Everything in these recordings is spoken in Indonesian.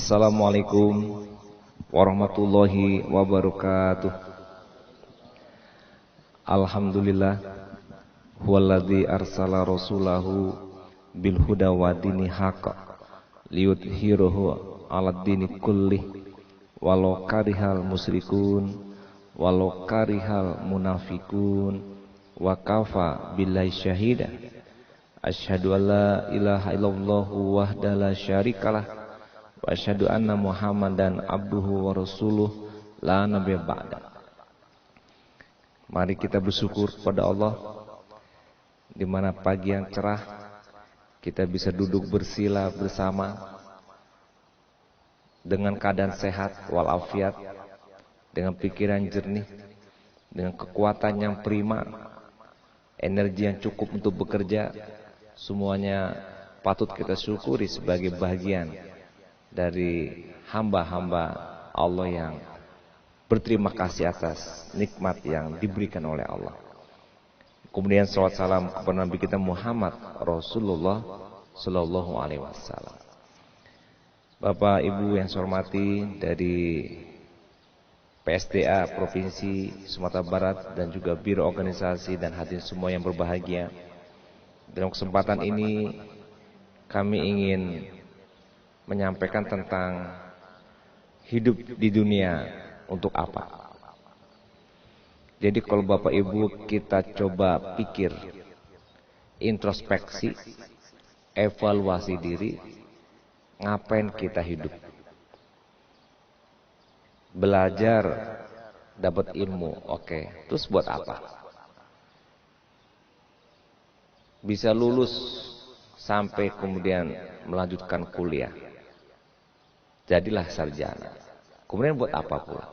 Assalamualaikum warahmatullahi wabarakatuh. Alhamdulillah huwallazi arsala rasulahu bil huda wa dini haqq liyudhhirahu 'alad dini kullih walau karihal musyrikun walau karihal munafikun wa kafa billahi syahida. Asyhadu an la ilaha illallah wahdahu la syarikalah wa asyhadu anna Muhammadan abduhu wa rasuluh la nabiyya ba'da. Mari kita bersyukur kepada Allah di mana pagi yang cerah kita bisa duduk bersila bersama dengan keadaan sehat walafiat, dengan pikiran jernih, dengan kekuatan yang prima, energi yang cukup untuk bekerja. Semuanya patut kita syukuri sebagai bagian dari hamba-hamba Allah yang berterima kasih atas nikmat yang diberikan oleh Allah. Kemudian salawat salam kepada Nabi kita Muhammad Rasulullah Sallallahu Alaihi Wasallam. Bapak Ibu yang saya hormati dari PSDA Provinsi Sumatera Barat dan juga Biro Organisasi dan hadirin semua yang berbahagia. Dalam kesempatan ini kami ingin menyampaikan tentang hidup di dunia untuk apa. Jadi kalau Bapak Ibu kita coba pikir, introspeksi, evaluasi diri, ngapain kita hidup? Belajar, dapat ilmu, oke. Terus buat apa? Bisa lulus sampai kemudian melanjutkan kuliah. Jadilah sarjana. Kemudian buat apa pula?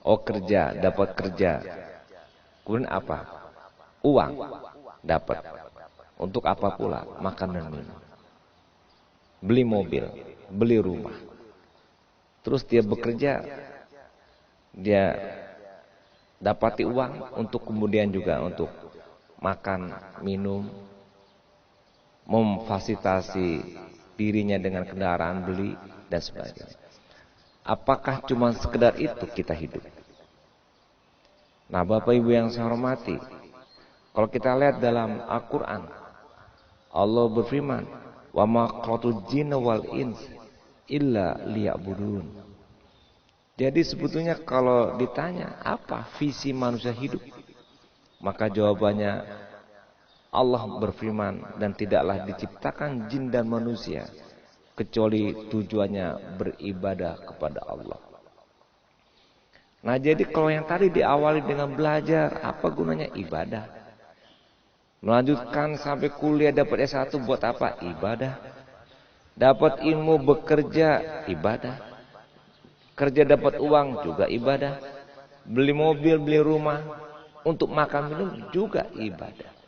Oh kerja, dapat kerja. Kemudian apa? Uang dapat. Untuk apa pula? Makan dan minum. Beli mobil, beli rumah. Terus dia bekerja, dia dapati uang untuk kemudian juga untuk makan, minum, memfasilitasi dirinya dengan kendaraan beli dan sebagainya. Apakah cuma sekedar itu kita hidup? Nah, Bapak Ibu yang saya hormati, kalau kita lihat dalam Al-Quran, Allah berfirman, "Wa ma khalaqtul jinna wal ins illa liya'budun." Jadi sebetulnya kalau ditanya apa visi manusia hidup, maka jawabannya Allah berfirman, dan tidaklah diciptakan jin dan manusia kecuali tujuannya beribadah kepada Allah. Nah jadi kalau yang tadi diawali dengan belajar, apa gunanya ibadah? Melanjutkan sampai kuliah dapat S1 buat apa? Ibadah. Dapat ilmu bekerja, ibadah. Kerja dapat uang juga ibadah. Beli mobil, beli rumah, untuk makan minum juga ibadah.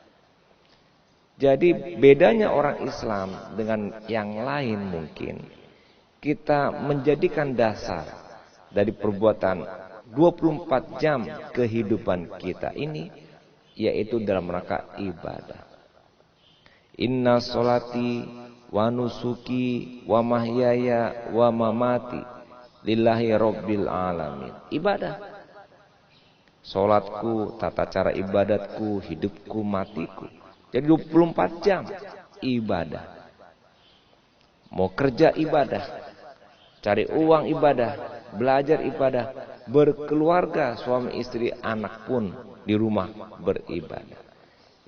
Jadi bedanya orang Islam dengan yang lain mungkin, kita menjadikan dasar dari perbuatan 24 jam kehidupan kita ini, yaitu dalam rangka ibadah. Inna sholati wa nusuki wa mahyaya wa mamati lillahi rabbil alamin. Ibadah. Sholatku, tata cara ibadatku, hidupku, matiku. Jadi 24 jam ibadah. Mau kerja ibadah, cari uang ibadah, belajar ibadah, berkeluarga, suami istri, anak pun di rumah beribadah.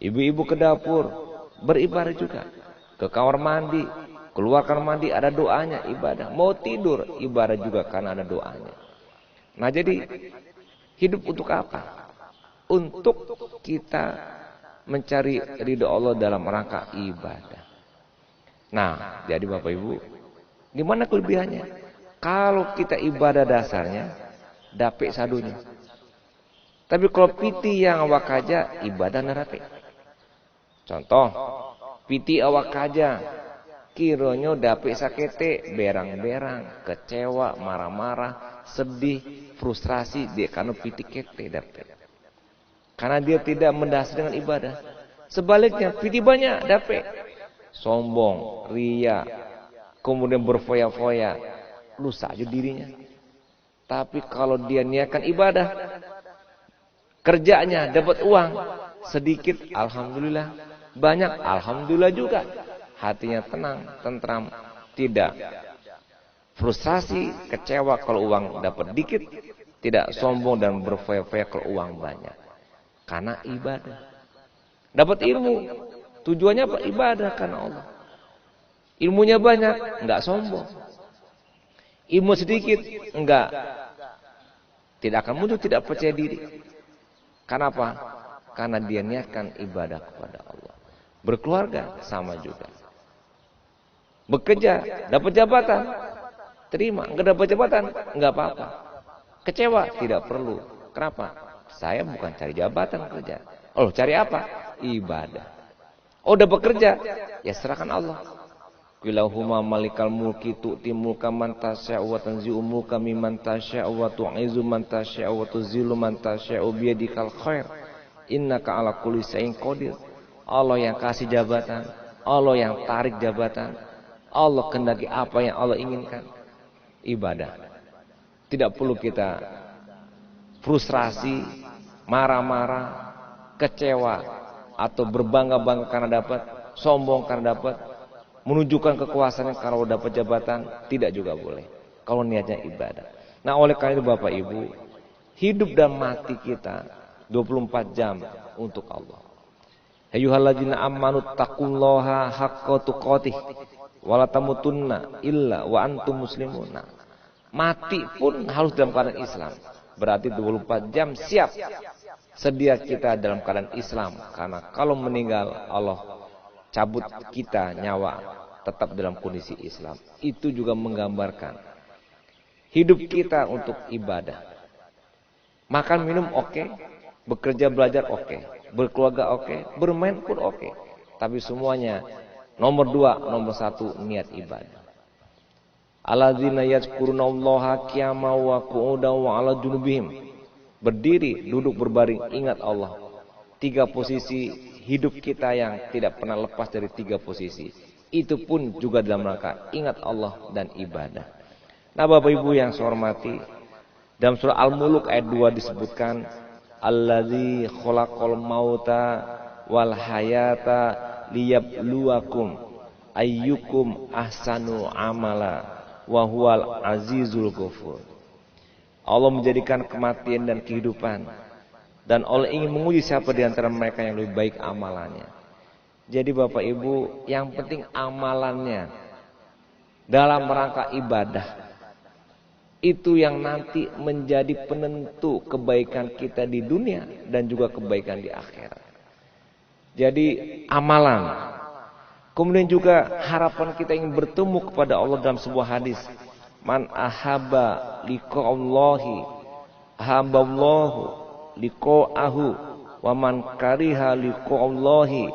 Ibu-ibu ke dapur beribadah juga. Ke kamar mandi, keluar kamar mandi ada doanya, ibadah. Mau tidur ibadah juga karena ada doanya. Nah jadi hidup untuk apa? Untuk kita mencari ridho Allah dalam rangka ibadah. Nah, jadi Bapak Ibu, gimana kelebihannya? Kalau kita ibadah dasarnya, dapet sadunya. Tapi kalau piti yang awak aja, ibadah narape. Contoh, piti awak aja, kironyo dapet sakete, berang-berang, kecewa, marah-marah, sedih, frustrasi, dia karena piti kete dapet. Karena dia tidak mendasar dengan ibadah. Sebaliknya, piti banyak dapat. Sombong, ria, kemudian berfoya-foya, rusak aja dirinya. Tapi kalau dia niatkan ibadah, kerjanya dapat uang sedikit, alhamdulillah, banyak, alhamdulillah juga. Hatinya tenang, tentram, tidak frustrasi, kecewa kalau uang dapat dikit, tidak sombong dan berfoya-foya kalau uang banyak. Karena ibadah. Dapat ilmu, tujuannya apa? Ibadah karena Allah. Ilmunya banyak, enggak sombong. Ilmu sedikit, enggak, tidak akan muncul tidak percaya diri. Kenapa? Karena dia niatkan ibadah kepada Allah. Berkeluarga sama juga. Bekerja, dapat jabatan, terima. Enggak dapat jabatan, enggak apa-apa. Kecewa, tidak perlu. Kenapa? Saya bukan cari jabatan kerja. Oh, cari apa? Ibadah. Oh, udah bekerja, ya serahkan Allah. Qilahuma malikal mulki tu'ti mulka man tasya'u wa tanzi'u mulka mimman tasya'u wa tu'izu man tasya'u wa tuzillu man tasya'u biyadikal khair innaka ala kulli syai'in qadir. Allah yang kasih jabatan, Allah yang tarik jabatan, Allah kehendaki apa yang Allah inginkan. Ibadah. Tidak perlu kita frustrasi, marah-marah, kecewa atau berbangga-bangga karena dapat, sombong karena dapat, menunjukkan kekuasaannya kalau dapat jabatan, tidak juga boleh. Kalau niatnya ibadah. Nah, oleh karena itu Bapak Ibu, hidup dan mati kita 24 jam untuk Allah. Ayyuhalladzina amanu taqullaha haqqa tuqatih wa la tamutunna illa wa antum muslimun. Nah, mati pun harus dalam keadaan Islam. Berarti 24 jam siap sedia kita dalam keadaan Islam. Karena kalau meninggal Allah cabut kita nyawa tetap dalam kondisi Islam. Itu juga menggambarkan hidup kita untuk ibadah. Makan minum oke, bekerja belajar oke, berkeluarga oke, bermain pun oke. Tapi semuanya nomor 2, nomor 1 niat ibadah. Alladzina yazkurunallaha qiyaman wa qu'udan wa 'ala junubihim. Berdiri, duduk, berbaring, ingat Allah. 3 posisi hidup kita yang tidak pernah lepas dari 3 posisi. Itu pun juga dalam rangka ingat Allah dan ibadah. Nah, Bapak Ibu yang saya hormati, dalam surah Al-Mulk ayat 2 disebutkan Allazi khalaqal mauta wal hayata liyabluwakum ayyukum ahsanu amala wa huwal azizul ghafur. Allah menjadikan kematian dan kehidupan, dan Allah ingin menguji siapa di antara mereka yang lebih baik amalannya. Jadi Bapak Ibu, yang penting amalannya dalam rangka ibadah. Itu yang nanti menjadi penentu kebaikan kita di dunia dan juga kebaikan di akhirat. Jadi amalan. Kemudian juga harapan kita ingin bertemu kepada Allah dalam sebuah hadis. Man ahabba liqa'allahi ahabballahu liqa'ahu wa man kariha liqa'allahi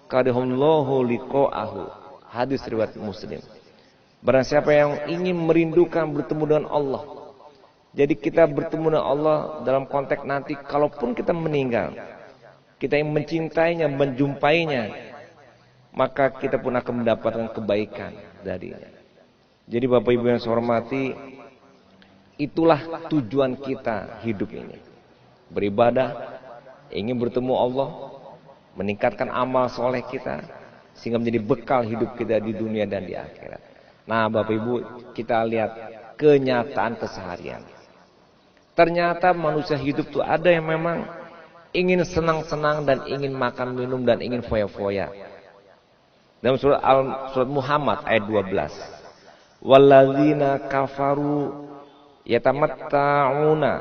karihallahu liqa'ahu. Hadis riwayat Muslim. Barang siapa yang ingin merindukan bertemu dengan Allah. Jadi kita bertemu dengan Allah dalam konteks nanti kalaupun kita meninggal, kita yang mencintainya, menjumpainya, maka kita pun akan mendapatkan kebaikan darinya. Jadi Bapak Ibu yang saya hormati, itulah tujuan kita hidup ini. Beribadah, ingin bertemu Allah, meningkatkan amal soleh kita, sehingga menjadi bekal hidup kita di dunia dan di akhirat. Nah Bapak Ibu, kita lihat kenyataan keseharian. Ternyata manusia hidup tuh ada yang memang ingin senang-senang dan ingin makan minum dan ingin foya-foya. Dalam surat Muhammad ayat 12. Walladzina kafaru yatamatta'una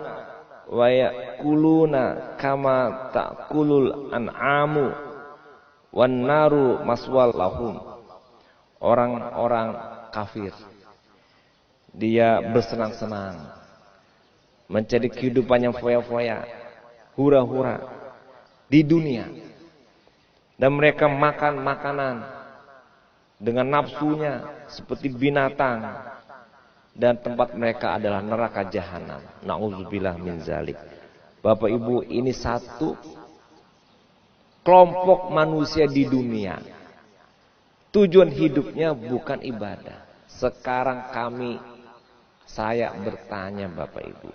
wa yakuluna kama ta'kulul an'amu wan naru maswal lahum. Orang-orang kafir, dia bersenang-senang, mencari kehidupan yang foya-foya, hura-hura di dunia, dan mereka makan makanan dengan nafsunya seperti binatang, dan tempat mereka adalah neraka jahanam. Na'udzubillah min zalik. Bapak Ibu, ini satu kelompok manusia di dunia. Tujuan hidupnya bukan ibadah. Sekarang saya bertanya Bapak Ibu.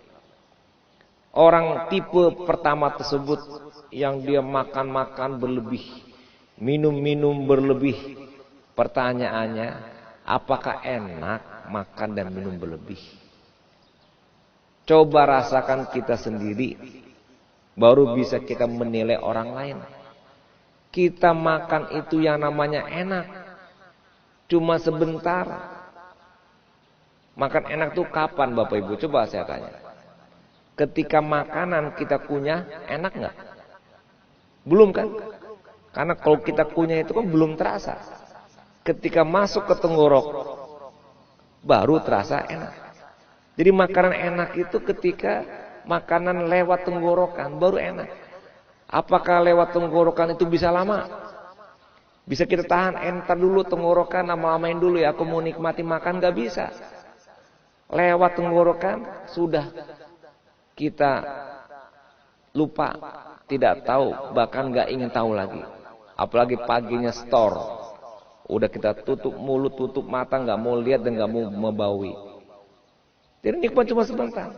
Orang tipe pertama tersebut yang dia makan-makan berlebih, minum-minum berlebih. Pertanyaannya, apakah enak makan dan minum berlebih? Coba rasakan kita sendiri, baru bisa kita menilai orang lain. Kita makan itu yang namanya enak, cuma sebentar. Makan enak tuh kapan Bapak Ibu? Coba saya tanya. Ketika makanan kita kunyah, enak nggak? Belum kan? Karena kalau kita kunyah itu kan belum terasa. Ketika masuk ke tenggorok, baru terasa enak. Jadi makanan enak itu ketika makanan lewat tenggorokan, baru enak. Apakah lewat tenggorokan itu bisa lama? Bisa kita tahan, entar dulu tenggorokan, lama-lamain dulu ya, aku mau nikmati makan, gak bisa. Lewat tenggorokan, sudah kita lupa, tidak tahu, bahkan gak ingin tahu lagi. Apalagi paginya store, udah kita tutup mulut, tutup mata, gak mau lihat dan gak mau membaui. Jadi nikmat cuma sebentar.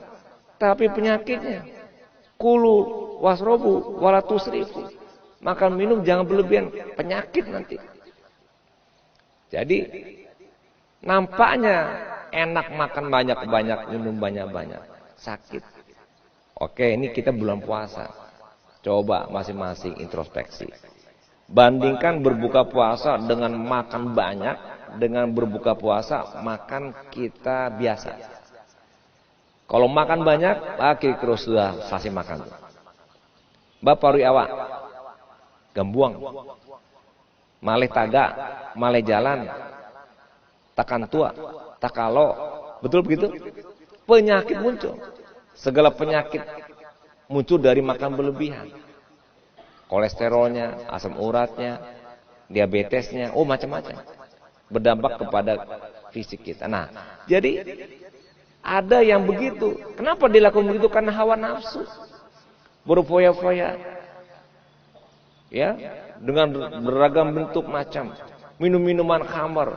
Tapi penyakitnya, kulu wasrobu wala tusrifu. Makan minum jangan berlebihan, penyakit nanti. Jadi nampaknya enak makan banyak-banyak, minum banyak-banyak, sakit. Oke, ini kita bulan puasa. Coba masing-masing introspeksi. Bandingkan berbuka puasa dengan makan banyak, dengan berbuka puasa makan kita biasa. Kalau makan banyak, lagi terus sudah fasih makan. Bapak rui awak, gambuang, malih taga, malih jalan, takan tua, takalo, betul begitu? Penyakit muncul. Segala penyakit muncul dari makan berlebihan. Kolesterolnya, asam uratnya, diabetesnya, macam-macam. Berdampak kepada fisik kita. Nah, jadi ada yang begitu. Kenapa dilakukan begitu? Karena hawa nafsu. Berfoya-foya. Ya, dengan beragam bentuk macam. Minum-minuman khamar.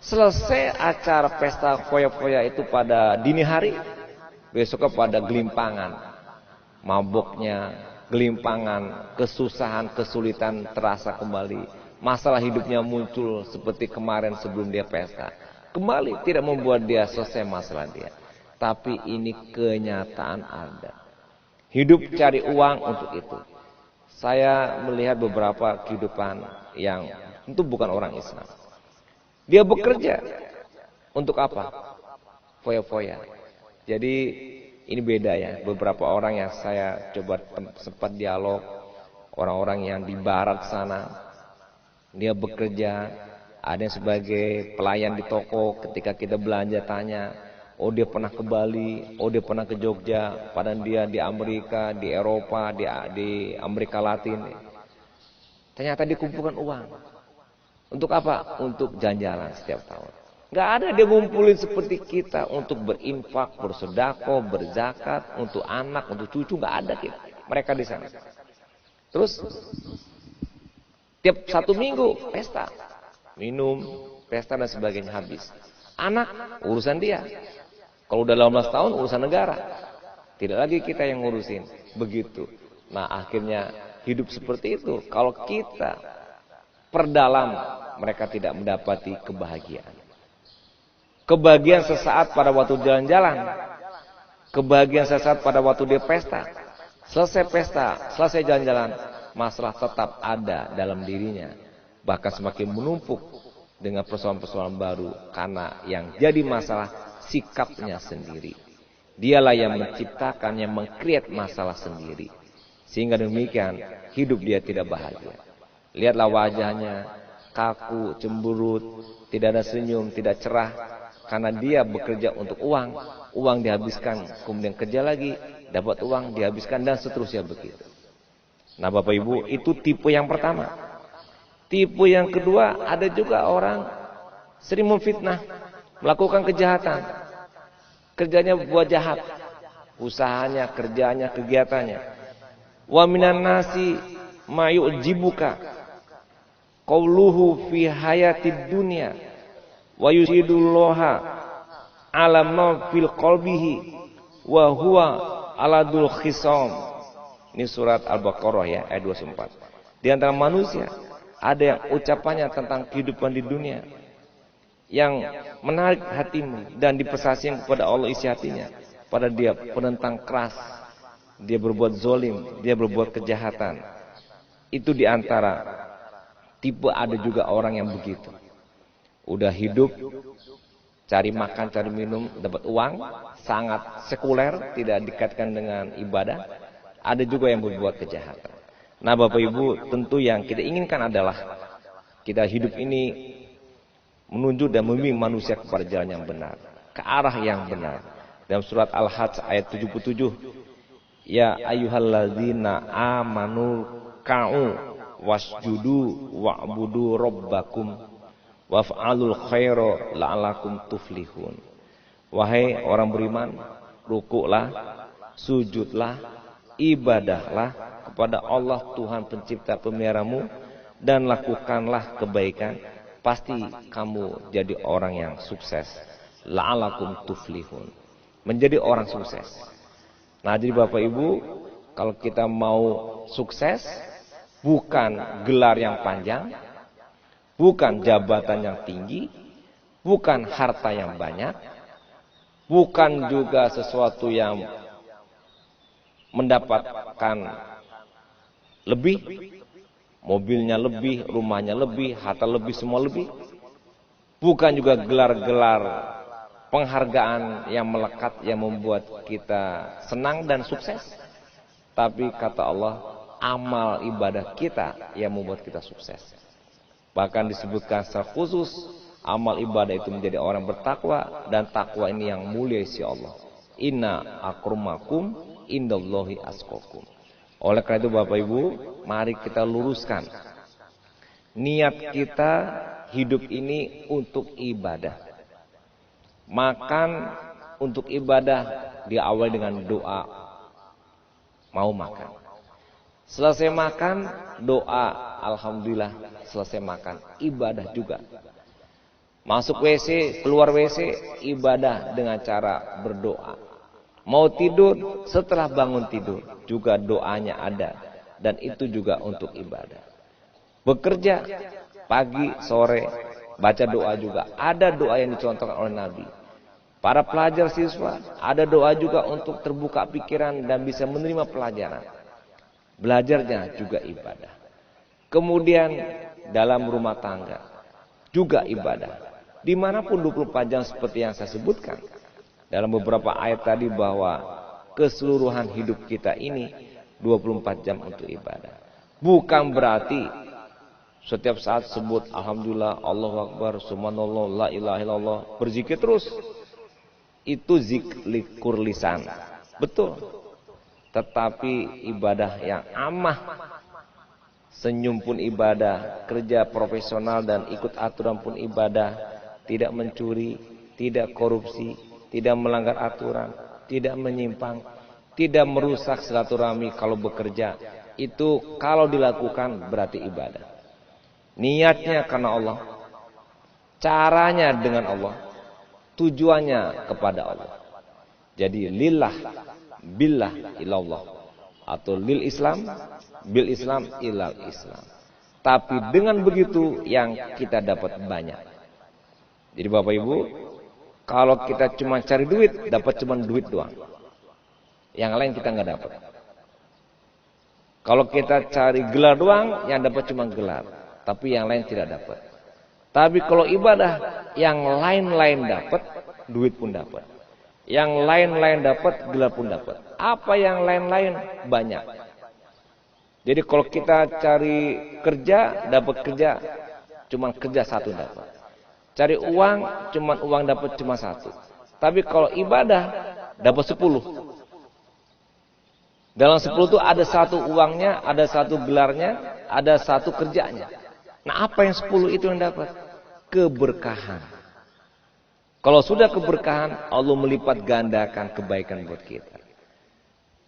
Selesai acara pesta foya-foya itu pada dini hari, besoknya pada gelimpangan. Maboknya, gelimpangan, kesusahan, kesulitan terasa kembali. Masalah hidupnya muncul seperti kemarin sebelum dia pesta. Kembali tidak membuat dia selesai masalah dia. Tapi ini kenyataan ada. Hidup cari uang untuk itu. Saya melihat beberapa kehidupan yang tentu bukan orang Islam. Dia bekerja untuk apa? Foya-foya. Jadi ini beda ya. Beberapa orang yang saya coba sempat dialog, orang-orang yang di barat sana, dia bekerja. Ada yang sebagai pelayan di toko, ketika kita belanja tanya, oh dia pernah ke Bali, oh dia pernah ke Jogja, padahal dia di Amerika, di Eropa, di Amerika Latin. Ternyata dikumpulkan uang. Untuk apa? Untuk jalan-jalan setiap tahun. Gak ada dia ngumpulin seperti kita untuk berinfak, bersedekah, berzakat, untuk anak, untuk cucu, gak ada kita. Mereka di sana. Terus tiap satu minggu pesta. Minum, pesta dan sebagainya habis. Anak, urusan dia. Kalau udah 18 tahun, urusan negara. Tidak lagi kita yang ngurusin. Begitu. Nah akhirnya hidup seperti itu. Kalau kita perdalam, mereka tidak mendapati kebahagiaan. Kebahagiaan sesaat pada waktu jalan-jalan. Kebahagiaan sesaat pada waktu dia pesta. Selesai pesta, selesai jalan-jalan, masalah tetap ada dalam dirinya. Bahkan semakin menumpuk dengan persoalan-persoalan baru. Karena yang jadi masalah sikapnya sendiri. Dialah yang menciptakan, yang meng-create masalah sendiri. Sehingga demikian hidup dia tidak bahagia. Lihatlah wajahnya, kaku, cemberut, tidak ada senyum, tidak cerah. Karena dia bekerja untuk uang. Uang dihabiskan, kemudian kerja lagi, dapat uang, dihabiskan, dan seterusnya begitu. Nah Bapak Ibu, itu tipe yang pertama. Tipe yang kedua, ada juga orang sering memfitnah, melakukan kejahatan. Kerjanya buat jahat. Usahanya, kerjanya, kegiatannya. Wa minan nasi ma yu'jibuka qauluhu fi hayatid dunya wa yusidullaha ala ma fil qalbihi wa huwa aladul khisam. Ini surat Al-Baqarah ya, ayat 24. Di antara manusia ada yang ucapannya tentang kehidupan di dunia yang menarik hatimu dan dipersasikan kepada Allah isi hatinya, pada dia penentang keras, dia berbuat zolim, dia berbuat kejahatan. Itu di antara tipe, ada juga orang yang begitu. Udah hidup, cari makan, cari minum, dapat uang, sangat sekuler, tidak dikaitkan dengan ibadah. Ada juga yang berbuat kejahatan. Nah Bapak Ibu, tentu yang kita inginkan adalah kita hidup ini menunjuk dan membimbing manusia kepada jalan yang benar, ke arah yang benar. Dalam surat Al-Hajj ayat 77, ya ayyuhalladzina amanu ka'u wasjudu wa'budu rabbakum waf'alul khaira la'alakum tuflihun. Wahai orang beriman, rukuklah, sujudlah, ibadahlah kepada Allah Tuhan pencipta pemeliharamu, dan lakukanlah kebaikan, pasti kamu jadi orang yang sukses. La'alakum tuflihun, menjadi orang sukses. Nah jadi Bapak Ibu, kalau kita mau sukses, bukan gelar yang panjang, bukan jabatan yang tinggi, bukan harta yang banyak, bukan juga sesuatu yang mendapatkan lebih, mobilnya lebih, rumahnya lebih, harta lebih, semua lebih. Bukan juga gelar-gelar penghargaan yang melekat yang membuat kita senang dan sukses. Tapi kata Allah, amal ibadah kita yang membuat kita sukses. Bahkan disebutkan secara khusus, amal ibadah itu menjadi orang bertakwa, dan takwa ini yang mulia isi Allah. Inna akramakum indallahi asqakum. Oleh karena itu Bapak Ibu, mari kita luruskan niat kita hidup ini untuk ibadah. Makan untuk ibadah diawali dengan doa, mau makan. Selesai makan, doa, alhamdulillah selesai makan, ibadah juga. Masuk WC, keluar WC, ibadah dengan cara berdoa. Mau tidur, setelah bangun tidur juga doanya ada, dan itu juga untuk ibadah. Bekerja pagi, sore, baca doa juga. Ada doa yang dicontohkan oleh Nabi. Para pelajar siswa, ada doa juga untuk terbuka pikiran dan bisa menerima pelajaran. Belajarnya juga ibadah. Kemudian dalam rumah tangga juga ibadah. Dimanapun 24 jam seperti yang saya sebutkan dalam beberapa ayat tadi, bahwa keseluruhan hidup kita ini 24 jam untuk ibadah. Bukan berarti setiap saat sebut alhamdulillah, Allahu Akbar, subhanallah, la ilaha illallah, berzikir terus. Itu zikir lisan. Betul. Tetapi ibadah yang amah, senyum pun ibadah, kerja profesional dan ikut aturan pun ibadah, tidak mencuri, tidak korupsi, tidak melanggar aturan, tidak menyimpang, tidak merusak silaturahmi kalau bekerja. Itu kalau dilakukan berarti ibadah. Niatnya karena Allah, caranya dengan Allah, tujuannya kepada Allah. Jadi lillah, billah, ilallah, atau lil Islam, bil Islam, ilal Islam. Tapi dengan begitu yang kita dapat banyak. Jadi Bapak Ibu, kalau kita cuma cari duit, dapat cuma duit doang. Yang lain kita nggak dapat. Kalau kita cari gelar doang, yang dapat cuma gelar, tapi yang lain tidak dapat. Tapi kalau ibadah, yang lain-lain dapat, duit pun dapat. Yang lain-lain dapat, gelar pun dapat. Apa yang lain-lain? Banyak. Jadi kalau kita cari kerja, dapat kerja, cuma kerja satu dapat. Cari uang, cuma uang dapat cuma satu. Tapi kalau ibadah, dapat 10. Dalam 10 itu ada satu uangnya, ada satu gelarnya, ada satu kerjanya. Nah apa yang 10 itu yang dapat? Keberkahan. Kalau sudah keberkahan, Allah melipat gandakan kebaikan buat kita.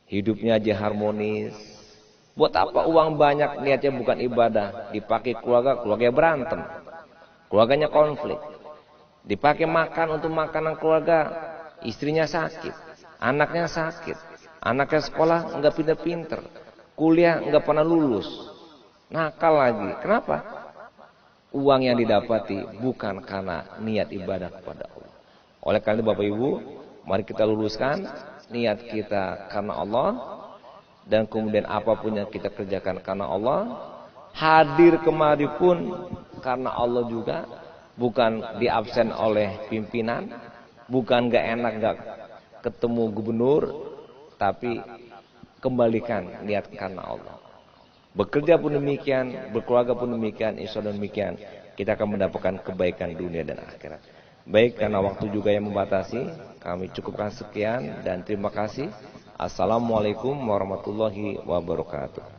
Hidupnya aja harmonis. Buat apa uang banyak, niatnya bukan ibadah. Dipakai keluarga, keluarga berantem. Keluarganya konflik. Dipakai makan untuk makanan keluarga, istrinya sakit, anaknya sakit, anaknya sekolah enggak pinter-pinter, kuliah enggak pernah lulus, nakal lagi. Kenapa? Uang yang didapati bukan karena niat ibadah kepada Allah. Oleh karena itu Bapak Ibu, mari kita luruskan niat kita karena Allah, dan kemudian apapun yang kita kerjakan karena Allah. Hadir kemari pun karena Allah juga, bukan diabsen oleh pimpinan, bukan gak enak gak ketemu gubernur, tapi kembalikan niat karena Allah. Bekerja pun demikian, berkeluarga pun demikian, insya Allah demikian, kita akan mendapatkan kebaikan dunia dan akhirat. Baik, karena waktu juga yang membatasi, kami cukupkan sekian dan terima kasih. Assalamualaikum warahmatullahi wabarakatuh.